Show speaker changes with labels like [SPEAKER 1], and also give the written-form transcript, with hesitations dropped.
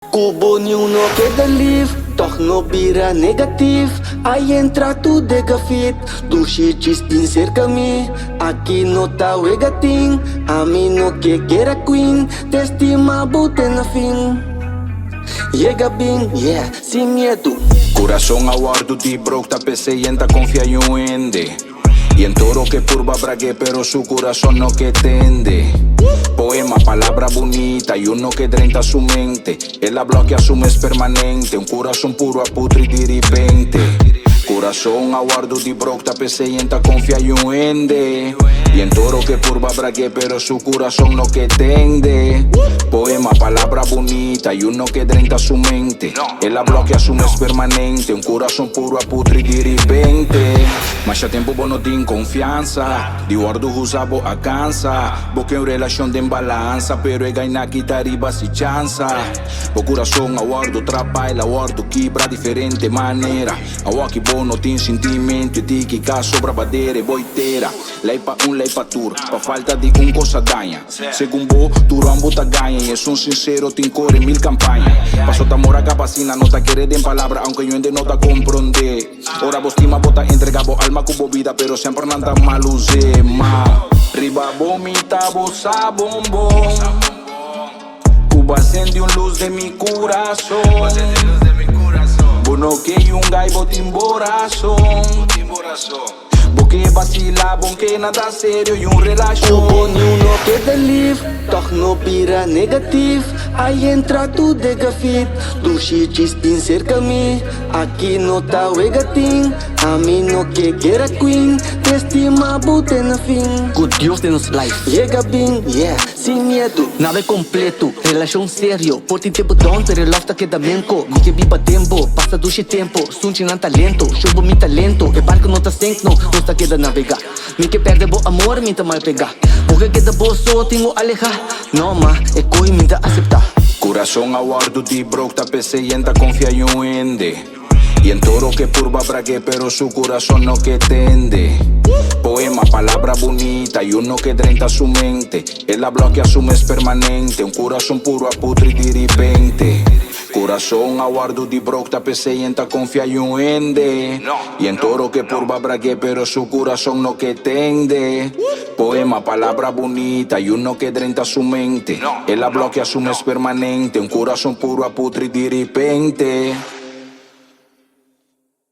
[SPEAKER 1] Kubo no queda lief, toch no vira negatief. Aí entra tu de gafit, tu chichis pin cerca mi. Aqui no tá o gatin, a mim no que queira queen. Te estima bote na fin. Llega bem, yeah, sin miedo.
[SPEAKER 2] Corazón aguardo de broke, ta PC y enta confía y un ende. Y en toro que purba brague, pero su corazón no que tende. Poema, palabra bonita y uno que drenta su mente. Él habla que asume es permanente, un corazón puro a putri de repente. Corazón aguardo de broke, ta PC y enta confía y un ende. Y en toro que purba brague, pero su corazón no que tende. Poema, palabra bonita y uno que drenta su mente. Él habla que asume es permanente, un corazón puro a putri de repente. Mas já tempo bom não tem confiança. De guardo usabo a cansa. Porque em relação de balança, pero é ganhar que tá riba se chança. O coração aguardo trabalha, aguardo quebra diferente maneira. Aguardo que bom não tem sentimento e tem que cá sobra badeira e boiteira. Lei pa lei pa tur, pa falta de coisa ganha. Segundo tu rambo tá ganha e sou sincero, tem cor em 1000 campanhas. Passo ta mora capacina, não tá querendo em palavra, aunque eu ainda não tá compreender. Ora vos tima bota entregabo alma cubo vida, pero siempre nada mal usé ma. Riba vomita bosa bombón. Cuba acende luz de mi corazón. Bono que un gai botin borazón. Porque vacila, bom que nada sério e relação.
[SPEAKER 1] Kubo no queda lief, toch no vira negatief. Aí entra tu de gafit, tu chichis pin cerca mi. Aqui no tá o gatin, a mim no que queira queen. Te estima bote na fin.
[SPEAKER 3] Good Dios de nos life.
[SPEAKER 1] Llega bem, yeah, sin miedo.
[SPEAKER 3] Nada é completo, relação sério. Por ti tempo don, pero love tá queda menco. Mi que viva tempo, passa do tempo. Sunti não talento, chubo mi talento. E barco não tá sink, não tá queda navegar. Mi que perde bo amor, mi tá mal pegar. Porque queda bo só, tenho alejar. Não, ma, é coi, mi tá aceitar.
[SPEAKER 2] Corazón aguardo de broke, ta PC y enta confía y un ende. Y en toro que purba brague, pero su corazón no que tende. Poema, palabra bonita y uno que drenta su mente. Él habla que asume es permanente, un corazón puro a putri de repente. Corazón aguardo de broke, ta PC y enta confía y un ende. Y en toro que purba brague, pero su corazón no que tende. Poema, palabra bonita y uno que drenta su mente. Él habla que asume es permanente, un corazón puro a putri de repente.